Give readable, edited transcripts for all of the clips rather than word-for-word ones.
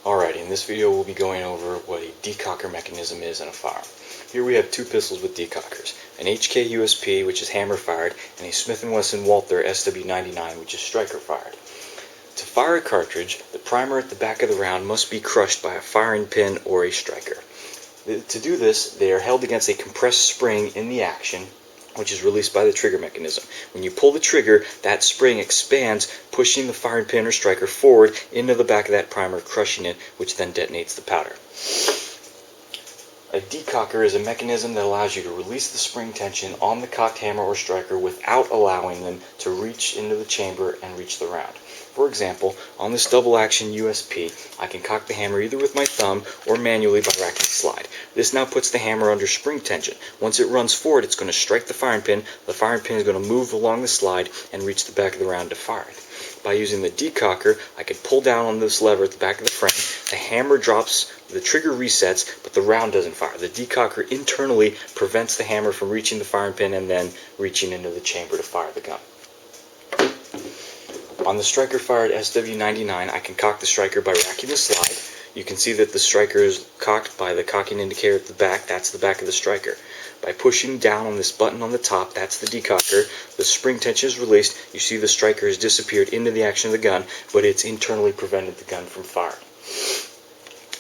Alright, in this video we'll be going over what a decocker mechanism is in a firearm. Here we have two pistols with decockers, an HK USP, which is hammer fired, and a Smith & Wesson Walther SW99, which is striker fired. To fire a cartridge, the primer at the back of the round must be crushed by a firing pin or a striker. To do this, they are held against a compressed spring in the action, which is released by the trigger mechanism. When you pull the trigger, that spring expands, pushing the firing pin or striker forward into the back of that primer, crushing it, which then detonates the powder. A decocker is a mechanism that allows you to release the spring tension on the cocked hammer or striker without allowing them to reach into the chamber and reach the round. For example, on this double action USP, I can cock the hammer either with my thumb or manually by racking the slide. This now puts the hammer under spring tension. Once it runs forward, it's going to strike the firing pin is going to move along the slide and reach the back of the round to fire it. By using the decocker, I can pull down on this lever at the back of the frame, the hammer drops, the trigger resets, but the round doesn't fire. The decocker internally prevents the hammer from reaching the firing pin and then reaching into the chamber to fire the gun. On the striker fired SW99, I can cock the striker by racking the slide. You can see that the striker is cocked by the cocking indicator at the back. That's the back of the striker. By pushing down on this button on the top, that's the decocker, the spring tension is released. You see the striker has disappeared into the action of the gun, but it's internally prevented the gun from firing.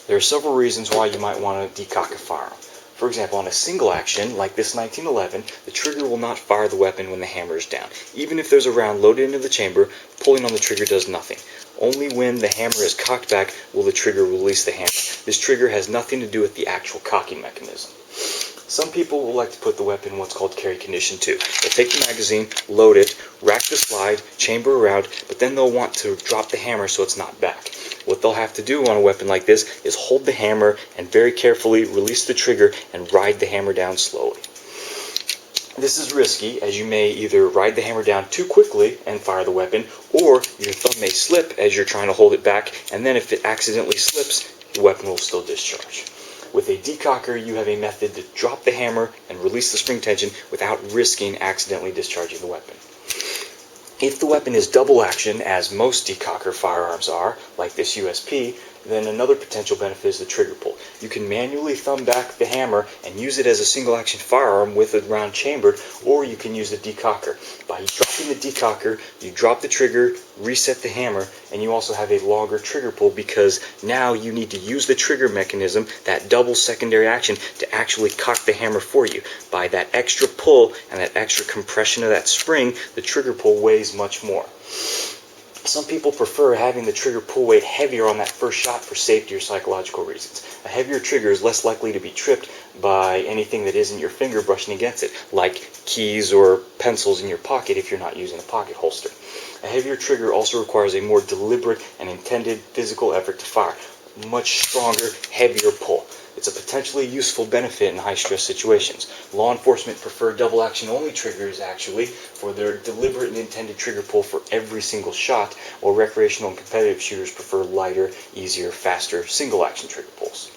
There are several reasons why you might want to decock a firearm. For example, on a single action, like this 1911, the trigger will not fire the weapon when the hammer is down. Even if there's a round loaded into the chamber, pulling on the trigger does nothing. Only when the hammer is cocked back will the trigger release the hammer. This trigger has nothing to do with the actual cocking mechanism. Some people will like to put the weapon in what's called carry condition 2. They'll take the magazine, load it, rack the slide, chamber around, but then they'll want to drop the hammer so it's not back. What they'll have to do on a weapon like this is hold the hammer and very carefully release the trigger and ride the hammer down slowly. This is risky, as you may either ride the hammer down too quickly and fire the weapon, or your thumb may slip as you're trying to hold it back, and then if it accidentally slips, the weapon will still discharge. With a decocker, you have a method to drop the hammer and release the spring tension without risking accidentally discharging the weapon. If the weapon is double action, as most decocker firearms are, like this USP, then another potential benefit is the trigger pull. You can manually thumb back the hammer and use it as a single action firearm with a round chambered, or you can use the decocker. By dropping the decocker, you drop the trigger, reset the hammer, and you also have a longer trigger pull because now you need to use the trigger mechanism, that double secondary action, to actually cock the hammer for you. By that extra pull and that extra compression of that spring, the trigger pull weighs much more. Some people prefer having the trigger pull weight heavier on that first shot for safety or psychological reasons. A heavier trigger is less likely to be tripped by anything that isn't your finger brushing against it, like keys or pencils in your pocket if you're not using a pocket holster. A heavier trigger also requires a more deliberate and intended physical effort to fire. Much stronger, heavier pull. It's a potentially useful benefit in high-stress situations. Law enforcement prefer double-action only triggers, actually, for their deliberate and intended trigger pull for every single shot, while recreational and competitive shooters prefer lighter, easier, faster, single-action trigger pulls.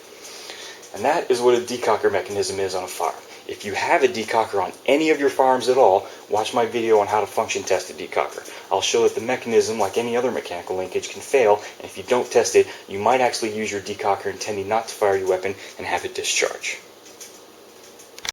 And that is what a decocker mechanism is on a firearm. If you have a decocker on any of your firearms at all, watch my video on how to function test a decocker. I'll show that the mechanism, like any other mechanical linkage, can fail, and if you don't test it, you might actually use your decocker intending not to fire your weapon and have it discharge.